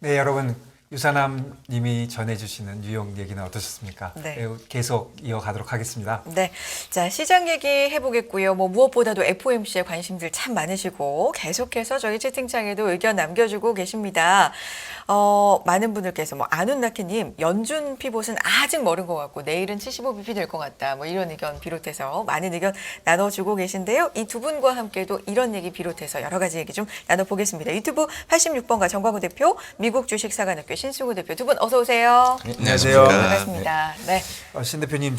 네, 여러분 유사남 님이 전해주시는 뉴욕 얘기는 어떠셨습니까? 네. 계속 이어가도록 하겠습니다. 네. 자, 시장 얘기 해보겠고요. 무엇보다도 FOMC에 관심들 참 많으시고 계속해서 저희 채팅창에도 의견 남겨주고 계십니다. 많은 분들께서 아눈나키님, 연준 피봇은 아직 멀은 것 같고 내일은 75bp 될 것 같다. 이런 의견 비롯해서 많은 의견 나눠주고 계신데요. 이 두 분과 함께도 이런 얘기 비롯해서 여러 가지 얘기 좀 나눠보겠습니다. 유튜브 86번가 정광훈 대표, 미국 주식사관학교 신승우 대표 두 분 어서 오세요. 네, 안녕하세요. 반갑습니다. 네. 신 대표님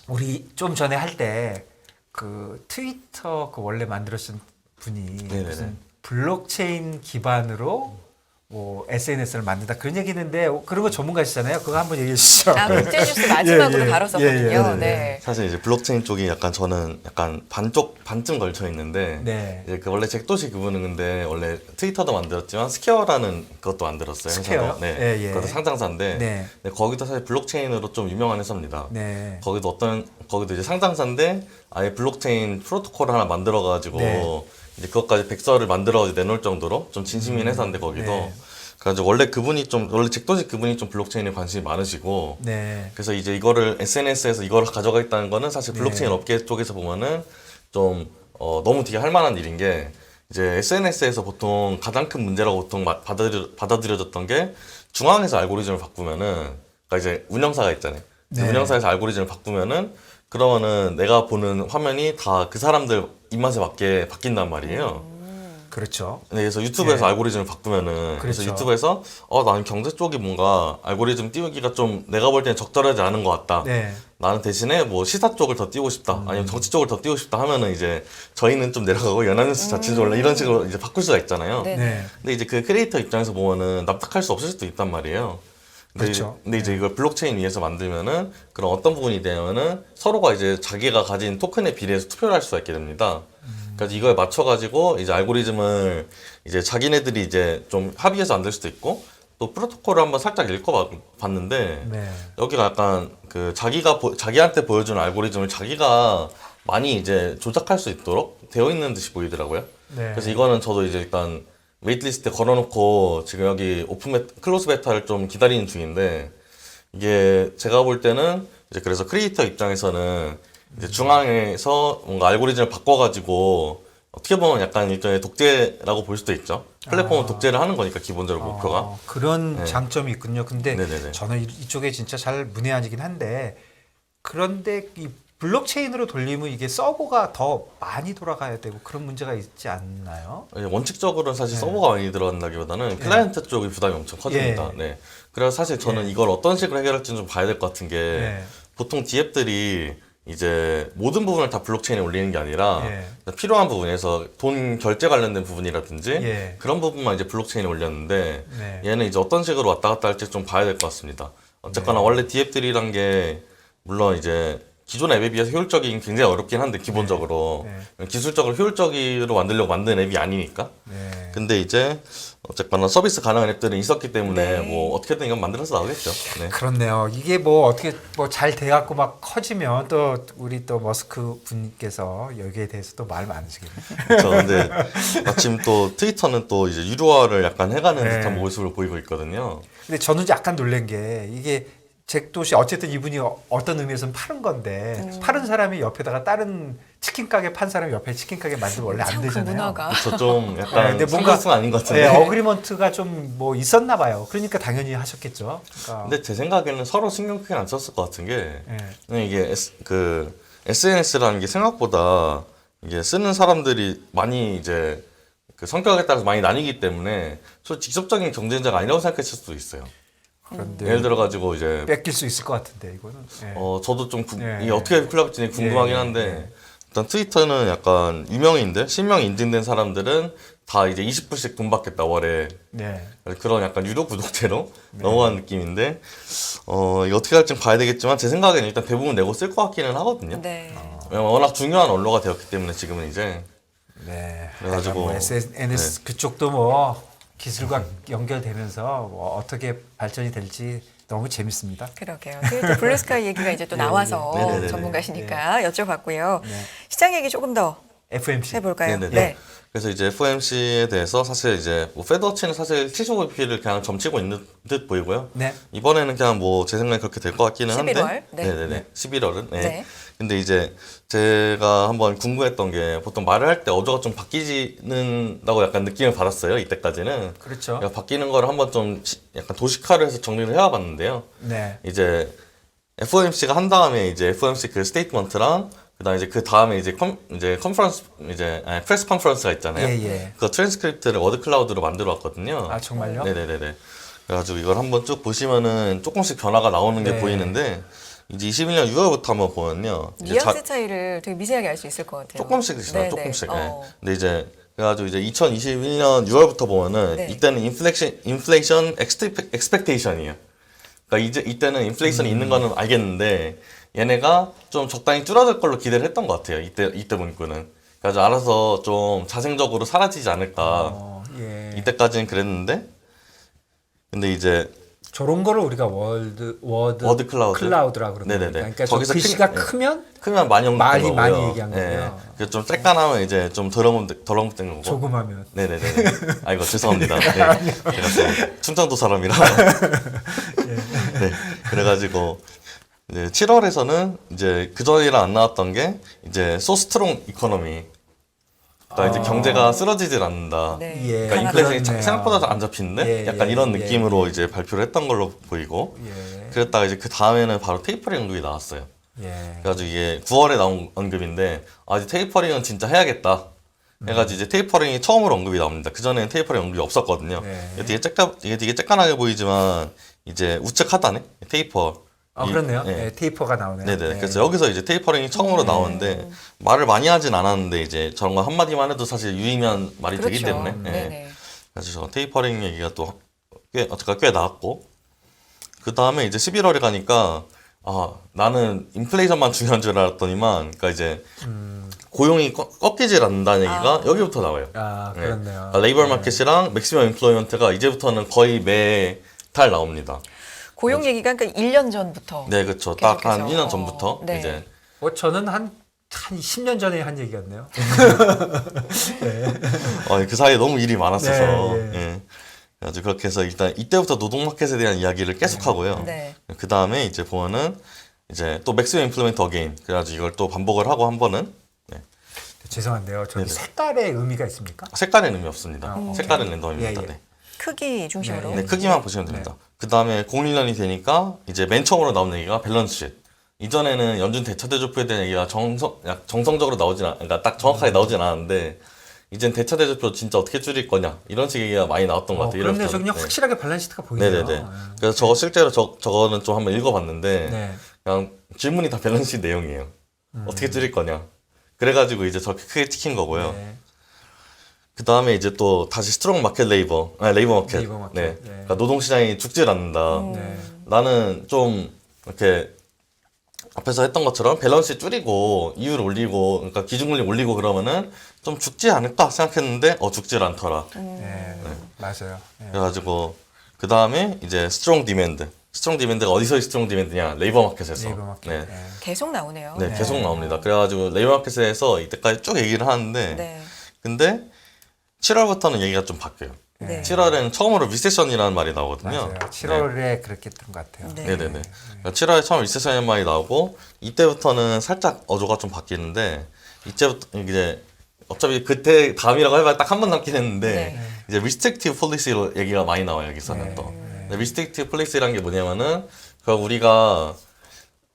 우리 좀 전에 할 때 그 트위터 원래 만들었던 분이 네네네. 무슨 블록체인 기반으로 SNS를 만든다 그런 얘기했는데 그런 거 전문가시잖아요. 그거 한번 얘기해 주시죠. 국제뉴스 마지막으로 예, 예. 다뤘었거든요. 예, 예, 예. 네. 사실 이제 블록체인 쪽이 저는 반쯤 걸쳐 있는데 네. 이제 원래 잭도시 그분은 근데 원래 트위터도 만들었지만 스퀘어라는 것도 만들었어요. 스퀘어요? 회사도. 네. 예, 예. 그것도 상장사인데 네. 네, 거기도 사실 블록체인으로 좀 유명한 회사입니다. 네. 거기도 이제 상장사인데 아예 블록체인 프로토콜을 하나 만들어 가지고 네. 이제 그것까지 백서를 만들어 내놓을 정도로 좀 진심인 회사인데 거기도 네. 그래가지고 원래 잭도시 그분이 좀 블록체인에 관심이 많으시고 네. 그래서 이제 이거를 SNS에서 이거를 가져가겠다는 거는 사실 네. 블록체인 업계 쪽에서 보면은 좀 너무 되게 할 만한 일인 게 이제 SNS에서 보통 가장 큰 문제라고 보통 받아들여졌던 게 중앙에서 알고리즘을 바꾸면은 그러니까 이제 운영사가 있잖아요. 네. 운영사에서 알고리즘을 바꾸면은 그러면은 내가 보는 화면이 다 그 사람들 입맛에 맞게 바뀐단 말이에요. 그렇죠. 네, 그래서 유튜브에서 네. 알고리즘을 바꾸면은 그래서 그렇죠. 유튜브에서 나는 경제 쪽이 뭔가 알고리즘 띄우기가 좀 내가 볼 때는 적절하지 않은 것 같다. 네. 나는 대신에 시사 쪽을 더 띄우고 싶다. 아니면 정치 쪽을 더 띄우고 싶다 하면은 이제 저희는 좀 내려가고 연합뉴스 자체도 원래 이런 식으로 이제 바꿀 수가 있잖아요. 네. 네. 근데 이제 그 크리에이터 입장에서 보면은 납득할 수 없을 수도 있단 말이에요. 그렇죠. 근데 이제 이걸 블록체인 위에서 만들면은 그런 어떤 부분이 되면은 서로가 이제 자기가 가진 토큰에 비례해서 투표를 할 수가 있게 됩니다. 그래서 이거에 맞춰가지고 이제 알고리즘을 이제 자기네들이 이제 좀 합의해서 만들 수도 있고 또 프로토콜을 한번 살짝 읽어봤는데 네. 여기가 약간 그 자기한테 보여주는 알고리즘을 자기가 많이 이제 조작할 수 있도록 되어 있는 듯이 보이더라고요. 네. 그래서 이거는 저도 이제 일단 웨이트리스트에 걸어놓고 지금 여기 클로즈 베타를 좀 기다리는 중인데 이게 제가 볼 때는 이제 그래서 크리에이터 입장에서는 이제 중앙에서 뭔가 알고리즘을 바꿔가지고 어떻게 보면 약간 일종의 독재라고 볼 수도 있죠. 플랫폼은 독재를 하는 거니까 기본적으로 목표가. 그런 네. 장점이 있군요. 근데 네네네. 저는 이쪽에 진짜 잘 문외한이긴 한데 그런데 이 블록체인으로 돌리면 이게 서버가 더 많이 돌아가야 되고 그런 문제가 있지 않나요? 원칙적으로는 사실 네. 서버가 많이 들어간다기보다는 클라이언트 쪽의 부담이 엄청 커집니다. 예. 네. 그래서 사실 저는 예. 이걸 어떤 식으로 해결할지는 좀 봐야 될 것 같은 게 네. 보통 D앱들이 이제 모든 부분을 다 블록체인에 올리는 게 아니라 예. 필요한 부분에서 돈 결제 관련된 부분이라든지 예. 그런 부분만 이제 블록체인에 올렸는데 네. 얘는 이제 어떤 식으로 왔다 갔다 할지 좀 봐야 될 것 같습니다. 어쨌거나 네. 원래 D앱들이란 게 물론 이제 기존 앱에 비해서 효율적이긴 굉장히 어렵긴 한데 기본적으로 네. 기술적으로 효율적으로 만들려고 만든 앱이 아니니까. 네. 근데 이제 어쨌거나 서비스 가능한 앱들은 있었기 때문에 네. 어떻게든 이건 만들어서 나오겠죠. 네. 그렇네요. 이게 어떻게 잘 돼갖고 막 커지면 또 우리 또 머스크 분께서 여기에 대해서 또 말 많으시겠네요. 그렇죠. 근데 마침 또 트위터는 또 이제 유료화를 약간 해가는 네. 듯한 모습을 보이고 있거든요. 근데 저는 약간 놀란 게 이게 잭도시 어쨌든 이분이 어떤 의미에서는 파는 건데 파는 사람이 옆에다가 다른 치킨 가게 판 사람이 옆에 치킨 가게 만들면 원래 안 참 그 되잖아요. 문화가. 그래서 좀 네, 약간 근데 뭔가 상관성 아닌 것 같은데. 네, 어그리먼트가 좀 있었나 봐요. 그러니까 당연히 하셨겠죠. 그러니까, 근데 제 생각에는 서로 신경 크게 안 썼을 것 같은 게 네. 이게 SNS라는 게 생각보다 이게 쓰는 사람들이 많이 이제 그 성격에 따라서 많이 나뉘기 때문에 직접적인 경쟁자가 아니라고 생각했을 수도 있어요. 그런데 예를 들어 가지고 이제 뺏길 수 있을 것 같은데 이거는. 네. 저도 좀 네. 이게 어떻게 콜라보할지 궁금하긴 네. 한데 네. 일단 트위터는 약간 유명인들, 실명 인증된 사람들은 다 이제 20불씩 돈 받겠다 월에 네. 그런 약간 유료 구독제로 넘어가는 느낌인데 이거 어떻게 할지 봐야 되겠지만 제 생각에는 일단 대부분 내고 쓸 것 같기는 하거든요. 네. 왜냐면 워낙 중요한 언로가 되었기 때문에 지금은 이제 네. 그래가지고 SNS 그쪽도 기술과 연결되면서 어떻게 발전이 될지 너무 재밌습니다. 그러게요. 트위터 블루스카이 얘기가 이제 또 나와서 네네네네. 전문가시니까 여쭤봤고요. 네. 시장 얘기 조금 더 FMC. 해볼까요? 네네네. 네. 그래서 이제 FOMC에 대해서 사실 이제 뭐 페드워치는 사실 75bp를 그냥 점치고 있는 듯 보이고요. 네. 이번에는 그냥 뭐 제 생각에 그렇게 될 것 같기는 한데. 11월? 네. 네네네. 11월은. 네. 네. 근데 이제 제가 한번 궁금했던 게 보통 말을 할 때 어조가 좀 바뀌는다고 약간 느낌을 받았어요. 이때까지는. 그렇죠. 그러니까 바뀌는 거를 한번 좀 약간 도식화를 해서 정리를 해와봤는데요. 네. 이제 FOMC가 한 다음에 이제 FOMC 그 스테이트먼트랑 그다음에 이제 그 다음에 이제 컨퍼런스 프레스 컨퍼런스가 있잖아요. 예, 예. 그 트랜스크립트를 워드 클라우드로 만들어 왔거든요. 아, 정말요? 네네네네. 그래가지고 이걸 한번 쭉 보시면은 조금씩 변화가 나오는 게 네. 보이는데 이제 21년 6월부터 한번 보면요. 이제 뉘앙스 차이를 되게 미세하게 알 수 있을 것 같아요. 조금씩 있어요. 네네. 조금씩. 네. 어. 근데 이제 그래가지고 이제 2021년 6월부터 보면은 네. 이때는 인플레이션 엑스펙테이션이에요. 그러니까 이제 이때는 인플레이션이 있는 거는 알겠는데 얘네가 좀 적당히 줄어들 걸로 기대를 했던 것 같아요. 이때 문구는. 그래서 알아서 좀 자생적으로 사라지지 않을까. 예. 이때까지는 그랬는데 근데 이제 저런 거를 우리가 워드 클라우드? 클라우드라고 그러는 네네네. 거니까. 그러니까 저 거기서 글씨가 큰- 예. 크면 크면 많이 언급된 많이 거고요. 많이 얘기한 거고요. 그래서 좀 쬐깐하면 이제 좀 덜 언급된 거고. 조금하면. 네네네. 아이고 죄송합니다. 네. 제가 또 충청도 사람이라. 네. 그래가지고 이제 7월에서는 이제 그 전이랑 안 나왔던 게 이제 소스트롱 이코노미. 그러니까 이제 경제가 쓰러지질 않는다. 네. 예. 그러니까 강하다. 인플레이션이 그렇네요. 생각보다 안 잡히는데 예, 약간 예, 이런 예, 느낌으로 예. 이제 발표를 했던 걸로 보이고 예. 그랬다가 이제 그 다음에는 바로 테이퍼링 언급이 나왔어요. 예. 그래가지고 이게 9월에 나온 언급인데 아 이제 테이퍼링은 진짜 해야겠다. 해가지고 이제 테이퍼링이 처음으로 언급이 나옵니다. 그 전에는 테이퍼링 언급이 없었거든요. 네. 이게 되게 쬐깐하게 보이지만 이제 우측 하단에 테이퍼. 아, 이- 그렇네요. 네. 예, 테이퍼가 나오네요. 네네. 예. 그래서 여기서 이제 테이퍼링이 처음으로 나오는데 말을 많이 하진 않았는데 이제 저런 거 한마디만 해도 사실 유의미한 말이 되기 그렇죠. 때문에. 예. 네네. 그래서 저 테이퍼링 얘기가 또 꽤 나왔고 그 다음에 이제 11월에 가니까 아 나는 인플레이션만 중요한 줄 알았더니만 그러니까 이제 고용이 꺾이질 않는다는 얘기가 여기부터 나와요. 아, 네. 그렇네요. 그러니까 레이버 마켓이랑 맥시멈 임플로이먼트가 이제부터는 거의 매달 나옵니다. 고용 얘기가 그러니까 1년 전부터. 네, 그렇죠. 딱 한 계속해서. 1년 전부터 네. 이제 저는 한 10년 전에 한 얘기였네요. 그 사이에 너무 일이 많았어서 네, 예. 예. 그래서 그렇게 해서 일단 이때부터 노동마켓에 대한 이야기를 계속 하고요. 네. 그 다음에 이제 보면은 이제 또 맥시멈 임플로이먼트 어게인 그래가지고 이걸 또 반복을 하고 한 번은 네. 죄송한데요. 저기 네네. 색깔의 의미가 있습니까? 색깔은 의미 없습니다. 색깔은 랜덤입니다. 예, 예. 네. 크기 중심으로. 네, 크기만 보시면 됩니다. 그 다음에 01년이 되니까 이제 맨 처음으로 나오는 얘기가 밸런스 쉿. 이전에는 연준 대차 대조표에 대한 얘기가 정성적으로 그러니까 딱 정확하게 나오진 않았는데 이젠 대차 대조표 진짜 어떻게 줄일 거냐 이런 식의 얘기가 많이 나왔던 것 같아요. 그런데 이런 저 그냥 네. 확실하게 밸런시트가 보이네요. 네네네. 그래서 저거 실제로 저거는 좀 한번 읽어봤는데 네. 그냥 질문이 다 밸런스 내용이에요. 어떻게 줄일 거냐. 그래가지고 이제 저렇게 크게 찍힌 거고요. 네. 그 다음에 이제 또 다시 스트롱 마켓 레이버 마켓. 레이버 마켓. 네. 네. 그러니까 노동시장이 죽질 않는다. 네. 나는 좀 이렇게 앞에서 했던 것처럼 밸런스 줄이고 이율 올리고 그러니까 기준금리 올리고 그러면은 좀 죽지 않을까 생각했는데 죽질 않더라. 네. 맞아요. 네. 그래가지고 그 다음에 이제 스트롱 디맨드. 스트롱 디맨드가 어디서의 스트롱 디맨드냐? 레이버 마켓에서. 레이버 마켓. 네. 네. 계속 나오네요. 네, 계속 나옵니다. 그래가지고 레이버 마켓에서 이때까지 쭉 얘기를 하는데 네. 근데 7월부터는 얘기가 좀 바뀌어요. 네. 7월에는 처음으로 리세션이라는 말이 나오거든요. 맞아요. 7월에 그렇게 했던 것 같아요. 네. 네네네. 7월에 처음 리세션이라는 말이 나오고 이때부터는 살짝 어조가 좀 바뀌는데 이제부터 이제 어차피 그때 다음이라고 해봐야 딱 한 번 남긴 했는데 네. 이제 restrictive policy로 얘기가 많이 나와요 여기서는 네. 또. restrictive policy라는 게 뭐냐면은 그 우리가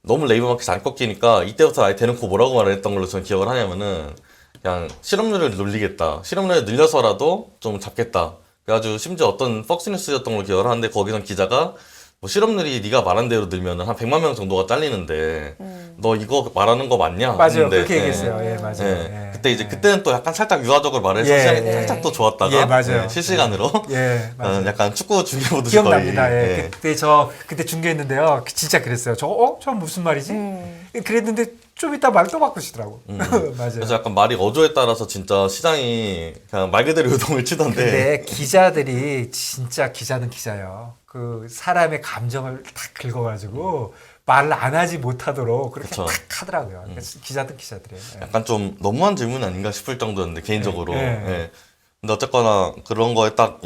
너무 레이버 마켓이 안 꺾이니까 이때부터 아예 대놓고 뭐라고 말을 했던 걸로 저는 기억을 하냐면은 그냥 실업률을 늘리겠다. 실업률을 늘려서라도 좀 잡겠다. 그래가지고 심지어 어떤 퍽스뉴스였던 걸로 기억을 하는데 거기선 기자가 뭐 실업률이 네가 말한 대로 늘면은 한 100만 명 정도가 잘리는데 너 이거 말하는 거 맞냐? 맞아요. 했는데, 그렇게 얘기했어요. 예, 맞아요. 예. 예. 그때 이제 그때는 또 약간 살짝 유화적으로 말해서 예, 시간이 예. 살짝 또 좋았다가 예, 맞아요. 실시간으로 예, 맞아요. 약간 축구 중계 보듯이 기억납니다. 거의 예. 그때 중계했는데요. 진짜 그랬어요. 저 무슨 말이지? 그랬는데 좀 이따 말 또 바꾸시더라고. 맞아요. 그래서 약간 말이 어조에 따라서 진짜 시장이 그냥 말 그대로 요동을 치던데 근데 기자들이 진짜 기자는 기자예요. 그 사람의 감정을 딱 긁어가지고 말을 안 하지 못하도록 그렇게 그쵸. 탁 하더라고요. 그러니까 기자들이. 예. 약간 좀 너무한 질문 아닌가 싶을 정도였는데 개인적으로. 네. 예. 근데 어쨌거나 그런 거에 딱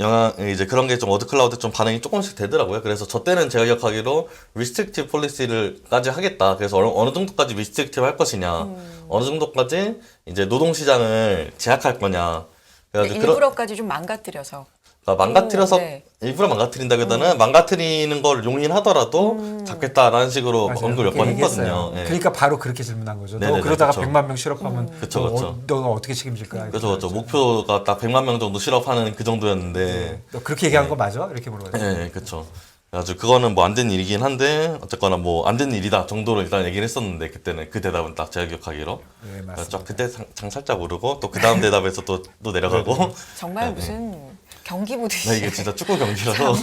이제 그런 게 좀 어드클라우드 좀 반응이 조금씩 되더라고요. 그래서 저 때는 제가 기억하기로 리스트릭티브 폴리시를까지 하겠다. 그래서 어느 정도까지 리스트릭티브 할 것이냐, 어느 정도까지 이제 노동시장을 제약할 거냐. 그래가지고 일부러까지 좀 망가뜨려서. 그러니까 망가뜨려서 네. 일부러 망가뜨린다기보다는 망가뜨리는 걸 용인하더라도 잡겠다라는 식으로 맞아요. 언급을 몇 그렇게 번 얘기했어요. 했거든요. 예. 그러니까 바로 그렇게 질문한 거죠. 너 네네네, 그러다가 그쵸. 100만 명 실업하면 그쵸, 그쵸. 너가 어떻게 책임질 거야? 그렇죠, 그렇죠. 목표가 딱 100만 명 정도 실업하는 그 정도였는데. 너 그렇게 얘기한 거 맞아? 이렇게 물어봤어요. 예, 그렇죠. 그래가지고 그거는 뭐 안 된 일이긴 한데 어쨌거나 뭐 안 된 일이다 정도로 일단 얘기를 했었는데 그때는 그 대답은 딱 제가 기억하기로. 네, 그래서 맞습니다. 그때 장 살짝 오르고 또 그 다음 대답에서 또 내려가고. 정말 네, 무슨 경기 나 보듯이. 이게 진짜 축구 경기라서.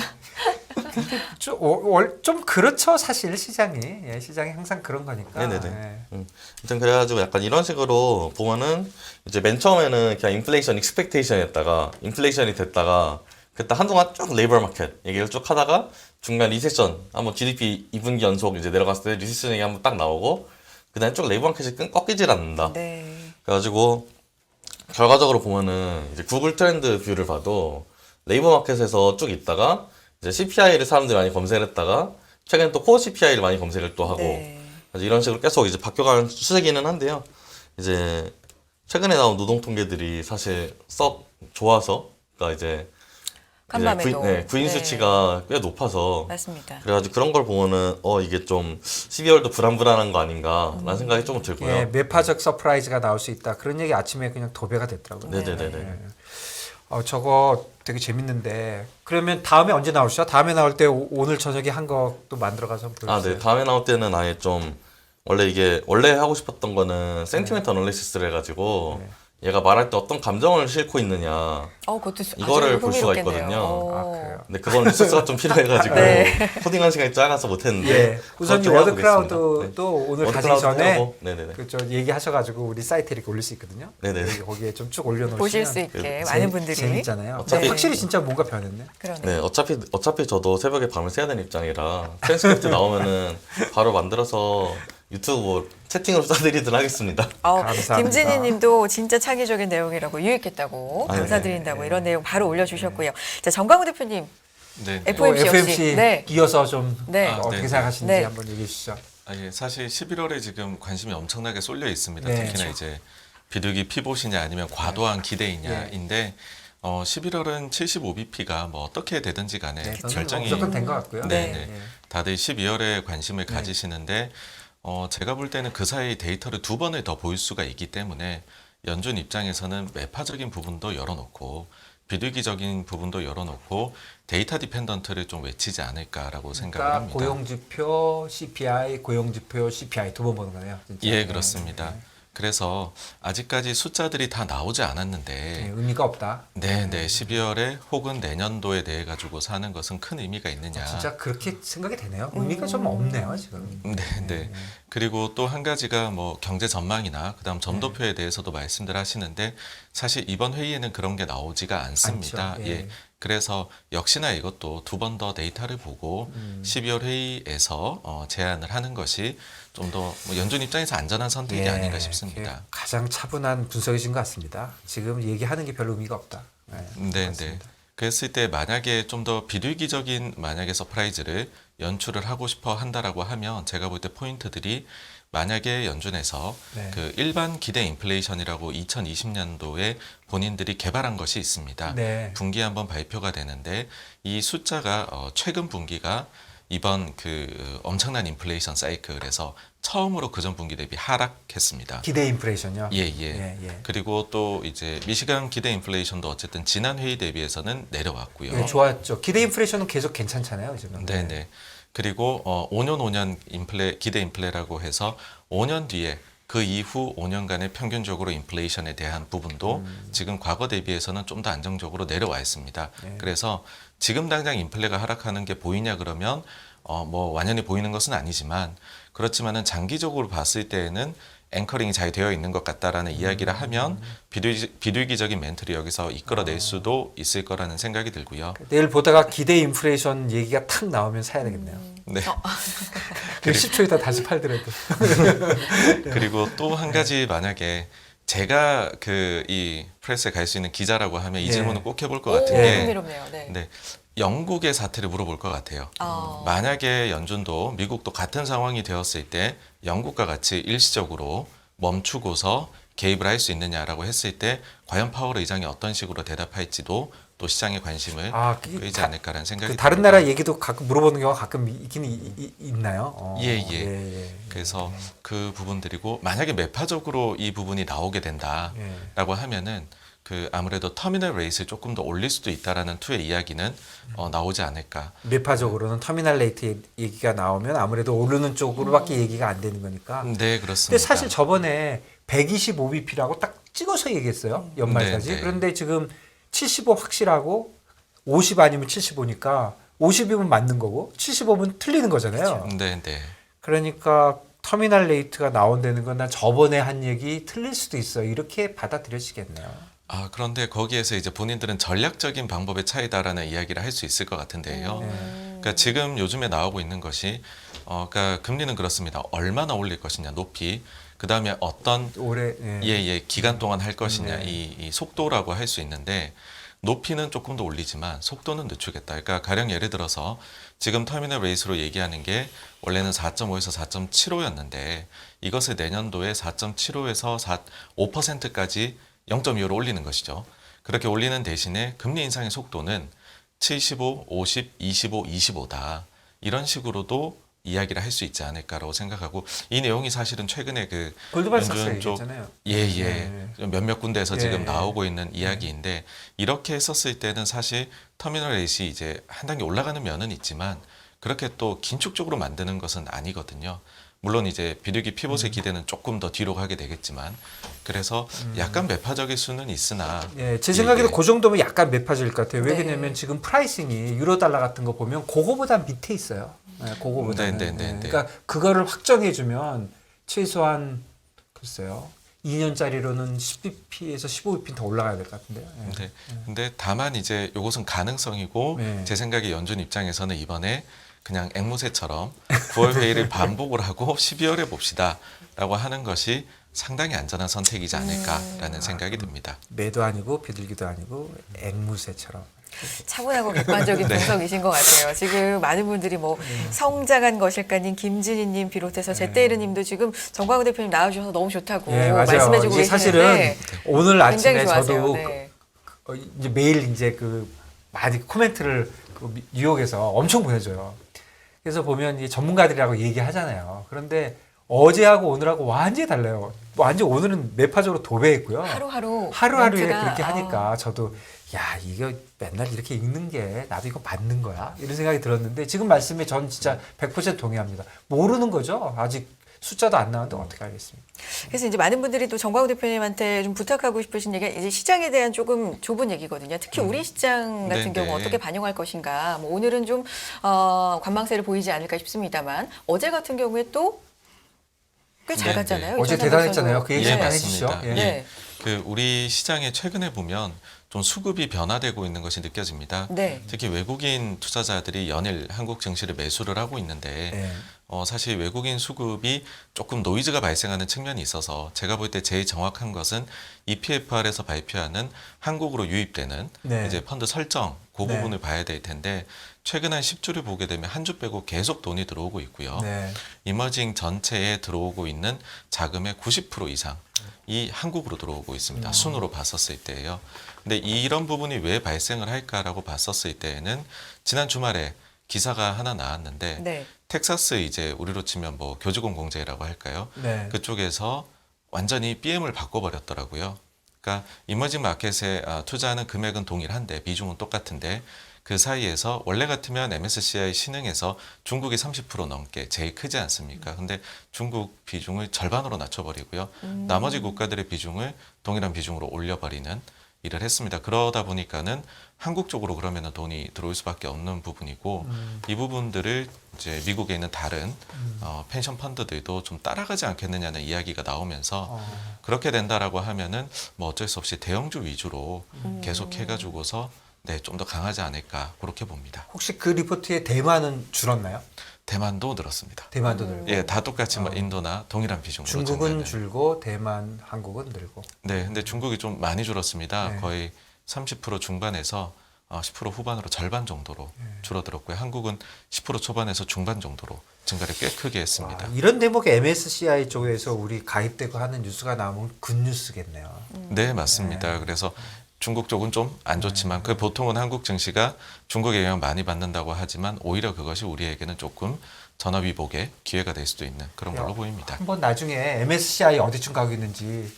좀 그렇죠, 사실 시장이. 예, 시장이 항상 그런 거니까. 네네네. 예. 아무튼 그래가지고 약간 이런 식으로 보면은 이제 맨 처음에는 그냥 인플레이션 익스펙테이션이었다가 인플레이션이 됐다가 그때 한동안 쭉 레이버 마켓 얘기를 쭉 하다가 중간 리세션 한번 GDP 2분기 연속 이제 내려갔을 때 리세션 얘기 한번 딱 나오고 그다음에 쭉 레이버 마켓이 꺾이질 않는다. 네. 그래가지고 결과적으로 보면은 이제 구글 트렌드 뷰를 봐도 레이버 마켓에서 쭉 있다가 이제 CPI를 사람들이 많이 검색을 했다가 최근에 또 코어 CPI를 많이 검색을 또 하고 네. 그래서 이런 식으로 계속 이제 바뀌어가는 추세기는 한데요. 이제 최근에 나온 노동 통계들이 사실 썩 좋아서 그러니까 이제 간밤에도. 구인 네. 수치가 꽤 높아서 맞습니다. 그래가지고 그런 걸 보면은 이게 좀 12월도 불안불안한 거 아닌가라는 생각이 조금 들고요. 예, 매파적 서프라이즈가 나올 수 있다. 그런 얘기 아침에 그냥 도배가 됐더라고요. 네네네네. 예. 저거 되게 재밌는데 그러면 다음에 언제 나오시죠? 다음에 나올 때 오늘 저녁에 한 것도 만들어가서 한번 아, 보여주세요. 네. 다음에 나올 때는 아예 좀 원래 하고 싶었던 거는 센티멘트 어널리시스를 해가지고 얘가 말할 때 어떤 감정을 싣고 있느냐. 그것도 이거를 아주 볼 수가 흥미롭겠네요. 있거든요. 아, 그래요? 근데 그건 리소스가 좀 필요해가지고 네. 코딩한 시간이 작아서 못했는데. 예, 우선 이 그것 좀 워드 해보겠습니다. 클라우드도 오늘 가시기 워드클라우드 전에 하고, 네네네. 그 얘기하셔가지고 우리 사이트에 이렇게 올릴 수 있거든요. 네네네. 거기에 좀 쭉 올려놓으시면 보실 수 있게 많은 분들이. 재밌잖아요. 어차피- 확실히 진짜 뭔가 변했네. 그러네요. 네, 어차피 저도 새벽에 밤을 새야 되는 입장이라 트랜스크립트 나오면은 바로 만들어서 유튜브 뭐 채팅으로 써드리든 하겠습니다. 감사합니다. 김진희 님도 진짜 창의적인 내용이라고 유익했다고 아, 감사드린다고 네. 이런 내용 바로 올려주셨고요. 자, 정광훈 대표님 네. FOMC 역시. FMC 네. 이어서 좀 네. 어떻게 네. 생각하시는지 네. 한번 얘기해 주시죠. 예, 사실 11월에 지금 관심이 엄청나게 쏠려 있습니다. 네. 특히나 이제 비둘기 피봇이냐 아니면 과도한 기대이냐인데 11월은 75bp가 뭐 어떻게 되든지 간에 네, 저는 결정이 무조건 된 것 같고요. 네, 네. 네. 다들 12월에 관심을 네. 가지시는데 제가 볼 때는 그 사이 데이터를 두 번을 더 보일 수가 있기 때문에 연준 입장에서는 매파적인 부분도 열어놓고 비둘기적인 부분도 열어놓고 데이터 디펜던트를 좀 외치지 않을까라고 생각을 그러니까 합니다. 고용지표 CPI, 고용지표 CPI 두 번 보는 거네요. 진짜. 예, 네. 그렇습니다. 그래서 아직까지 숫자들이 다 나오지 네, 않았는데 의미가 없다. 네, 12월에 혹은 내년도에 대해 가지고 사는 것은 큰 의미가 있느냐. 진짜 그렇게 생각이 되네요. 의미가 좀 없네요, 지금. 네. 그리고 또 한 가지가 뭐 경제 전망이나 그다음 점도표에 대해서도 말씀들 하시는데 사실 이번 회의에는 그런 게 나오지가 않습니다. 않죠. 예. 예. 그래서 역시나 이것도 두 번 더 데이터를 보고 12월 회의에서 제안을 하는 것이 좀 더 연준 입장에서 안전한 선택이 아닌가 싶습니다. 가장 차분한 분석이신 것 같습니다. 지금 얘기하는 게 별로 의미가 없다. 네. 맞습니다. 그랬을 때 만약에 좀 더 비둘기적인 만약에 서프라이즈를 연출을 하고 싶어 한다라고 하면 제가 볼 때 포인트들이 만약에 연준에서 네. 그 일반 기대 인플레이션이라고 2020년도에 본인들이 개발한 것이 있습니다. 네. 분기에 한번 발표가 되는데 이 숫자가 최근 분기가 이번 그 엄청난 인플레이션 사이클에서 처음으로 그전 분기 대비 하락했습니다. 기대 인플레이션요. 예. 그리고 또 이제 미시간 기대 인플레이션도 어쨌든 지난 회의 대비해서는 내려왔고요. 네, 좋았죠. 기대 인플레이션은 계속 괜찮잖아요, 지금. 네네. 그리고 5년 기대 인플레라고 해서 5년 뒤에 그 이후 5년간의 평균적으로 인플레이션에 대한 부분도 지금 과거 대비해서는 좀 더 안정적으로 내려와 있습니다. 네. 그래서 지금 당장 인플레가 하락하는 게 보이냐 그러면 뭐 완연히 보이는 것은 아니지만 그렇지만은 장기적으로 봤을 때에는 앵커링이 잘 되어 있는 것 같다라는 이야기를 하면 비둘기적인 멘트를 여기서 이끌어낼 수도 있을 거라는 생각이 들고요. 내일 보다가 기대 인플레이션 얘기가 탁 나오면 사야 되겠네요. 네. 그 10초 있다 다시 팔더라도. 그리고 또 한 가지 만약에 제가 그 이 프레스에 갈 수 있는 기자라고 하면 이 예. 질문을 꼭 해볼 것 오, 같은 예. 게 흥미롭네요. 네. 네, 영국의 사태를 물어볼 것 같아요. 어. 만약에 연준도 미국도 같은 상황이 되었을 때 영국과 같이 일시적으로 멈추고서 개입을 할 수 있느냐라고 했을 때 과연 파월 의장이 어떤 식으로 대답할지도 또 시장의 관심을 그게 끌지 않을까라는 생각이 그 다른 듭니다. 나라 얘기도 가끔 물어보는 경우가 가끔 있긴 있나요? 예. 예. 그래서 그 부분들이고 만약에 매파적으로 이 부분이 나오게 된다라고 예. 하면은 그 아무래도 터미널 레이스를 조금 더 올릴 수도 있다라는 투의 이야기는 나오지 않을까. 매파적으로는 터미널 레이트 얘기가 나오면 아무래도 오르는 쪽으로밖에 얘기가 안 되는 거니까. 네, 그렇습니다. 근데 사실 저번에 125bp라고 딱 찍어서 얘기했어요. 연말까지. 네, 네. 그런데 지금 75 확실하고 50 아니면 75니까 50이면 맞는 거고 75면 틀리는 거잖아요. 네, 네. 그러니까 터미널 레이트가 나온다는 건 난 저번에 한 얘기 틀릴 수도 있어. 이렇게 받아들여지겠네요. 그런데 거기에서 이제 본인들은 전략적인 방법의 차이다라는 이야기를 할 수 있을 것 같은데요. 그러니까 지금 요즘에 나오고 있는 것이, 그러니까 금리는 그렇습니다. 얼마나 올릴 것이냐, 높이. 그 다음에 어떤 올해 기간 동안 할 것이냐, 네. 이 속도라고 할 수 있는데 높이는 조금 더 올리지만 속도는 늦추겠다. 그러니까 가령 예를 들어서 지금 터미널 레이스로 얘기하는 게 원래는 4.5에서 4.75였는데 이것을 내년도에 4.75에서 5%까지 0.25로 올리는 것이죠. 그렇게 올리는 대신에 금리 인상의 속도는 75, 50, 25, 25다. 이런 식으로도 이야기를 할 수 있지 않을까라고 생각하고 이 내용이 사실은 최근에 그 골드만삭스 연준 쪽 얘기했잖아요. 몇몇 군데에서 예. 지금 나오고 있는 이야기인데 이렇게 했었을 때는 사실 터미널 레이시 이제 한 단계 올라가는 면은 있지만 그렇게 또 긴축적으로 만드는 것은 아니거든요. 물론 이제 비둘기 피봇의 기대는 조금 더 뒤로 가게 되겠지만 그래서 약간 매파적일 수는 있으나 예, 제 생각에도 예. 그 정도면 약간 매파질 것 같아요. 네. 왜냐면 지금 프라이싱이 유로 달러 같은 거 보면 그거보다 밑에 있어요. 예, 그거보다는. 네. 그러니까 그거를 확정해 주면 최소한 글쎄요. 2년짜리로는 10bp에서 15bp 더 올라가야 될 것 같은데요. 예. 네. 근데 다만 이제 이것은 가능성이고 네. 제 생각에 연준 입장에서는 이번에 그냥 앵무새처럼 9월 회의를 반복을 하고 12월에 봅시다라고 하는 것이 상당히 안전한 선택이지 않을까라는 생각이 듭니다. 매도 아니고 비둘기도 아니고 앵무새처럼. 차분하고 객관적인 네. 분석이신 것 같아요. 지금 많은 분들이 뭐 성장한 것일까님, 김진희님 비롯해서 제때이르님도 지금 정광훈 대표님 나와주셔서 너무 좋다고 예, 맞아요. 말씀해주고 이게 사실은 계시는데 오늘 굉장히 아침에 좋아하세요. 저도 네. 이제 매일 이제 그 많이 코멘트를 그 뉴욕에서 엄청 보내줘요. 그래서 보면 이 전문가들이라고 얘기하잖아요. 그런데 어제하고 오늘하고 완전히 달라요. 완전 오늘은 매파적으로 도배했고요. 하루하루에 멘트가, 그렇게 하니까 저도 야 이거 맨날 이렇게 읽는 게 나도 이거 맞는 거야 이런 생각이 들었는데 지금 말씀에 전 진짜 100% 동의합니다. 모르는 거죠. 아직 숫자도 안 나왔는데 어떻게 알겠습니까? 그래서 이제 많은 분들이 또 정광훈 대표님한테 좀 부탁하고 싶으신 얘기가 이제 시장에 대한 조금 좁은 얘기거든요. 특히 우리 시장 같은 네, 경우 네. 어떻게 반영할 것인가. 뭐 오늘은 좀 관망세를 보이지 않을까 싶습니다만 어제 같은 경우에 또 꽤 잘 네, 갔잖아요. 어제 이천삼 대단했잖아요. 그 얘기 네. 잠깐 해주시죠. 맞습니다. 예. 네. 그 우리 시장에 최근에 보면 좀 수급이 변화되고 있는 것이 느껴집니다. 네. 특히 외국인 투자자들이 연일 한국 증시를 매수를 하고 있는데 예. 사실 외국인 수급이 조금 노이즈가 발생하는 측면이 있어서 제가 볼 때 제일 정확한 것은 EPFR에서 발표하는 한국으로 유입되는 네. 이제 펀드 설정 그 네. 부분을 봐야 될 텐데 최근 한 10주를 보게 되면 한 주 빼고 계속 돈이 들어오고 있고요. 네. 이머징 전체에 들어오고 있는 자금의 90% 이상이 한국으로 들어오고 있습니다. 순으로 봤었을 때예요. 근데 이런 부분이 왜 발생을 할까라고 봤었을 때에는 지난 주말에 기사가 하나 나왔는데 네. 텍사스 이제 우리로 치면 뭐 교직원 공제라고 할까요? 네. 그쪽에서 완전히 BM을 바꿔버렸더라고요. 그러니까 이머징 마켓에 투자하는 금액은 동일한데 비중은 똑같은데 그 사이에서 원래 같으면 MSCI 신흥에서 중국이 30% 넘게 제일 크지 않습니까? 근데 중국 비중을 절반으로 낮춰버리고요. 나머지 국가들의 비중을 동일한 비중으로 올려버리는 일을 했습니다. 그러다 보니까는 한국 쪽으로 그러면 돈이 들어올 수밖에 없는 부분이고 이 부분들을 이제 미국에 있는 다른 펜션 펀드들도 좀 따라가지 않겠느냐는 이야기가 나오면서 그렇게 된다라고 하면은 뭐 어쩔 수 없이 대형주 위주로 계속 해가지고서 네, 좀 더 강하지 않을까 그렇게 봅니다. 혹시 그 리포트에 대만은 줄었나요? 대만도 늘었습니다. 대만도 늘고. 예, 다 똑같이 뭐 인도나 동일한 비중으로 중국은 증가는. 줄고 대만, 한국은 늘고. 네, 근데 중국이 좀 많이 줄었습니다. 네. 거의 30% 중반에서 10% 후반으로 절반 정도로 줄어들었고요. 한국은 10% 초반에서 중반 정도로 증가를 꽤 크게 했습니다. 이런 대목에 MSCI 쪽에서 우리 가입되고 하는 뉴스가 나오면 굿뉴스겠네요. 네, 맞습니다. 그래서 중국 쪽은 좀 안 좋지만 그 보통은 한국 증시가 중국에 영향 많이 받는다고 하지만 오히려 그것이 우리에게는 조금 전화위복의 기회가 될 수도 있는 그런 걸로 보입니다. 한번 나중에 MSCI 어디쯤 가고 있는지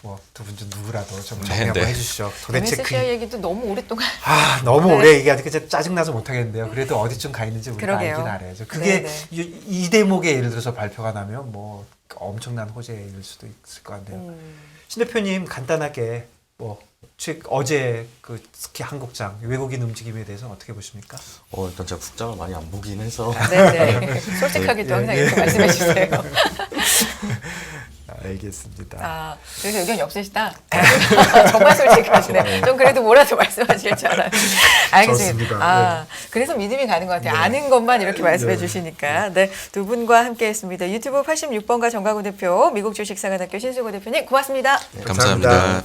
뭐 두 분 중 누구라도 좀 정리 네, 한번 네. 해주시죠. 도대체 MSCI 얘기도 너무 오랫동안 너무 네. 오래 얘기하니까 진짜 짜증나서 못하겠는데요. 그래도 어디쯤 가 있는지 우리가 그러게요. 알긴 알아야죠. 그게 네, 이 대목에 예를 들어서 발표가 나면 뭐 엄청난 호재일 수도 있을 것 같네요. 신 대표님 간단하게 뭐 어제 그 스키 한국장 외국인 움직임에 대해서 어떻게 보십니까? 일단 제가 국장을 많이 안 보긴 해서 네네. 솔직하게 또 항상 이렇게 말씀해 주세요. 알겠습니다. 그래서 의견이 없으시다. 정말 솔직하시네요. 좀 그래도 뭐라도 말씀하실 줄 알아요. 알겠습니다. 좋습니다. 그래서 믿음이 가는 것 같아요. 아는 것만 이렇게 말씀해 네. 주시니까. 네, 두 분과 함께했습니다. 유튜브 86번가 정가구 대표, 미국 주식사관학교 신수고 대표님 고맙습니다. 네, 감사합니다.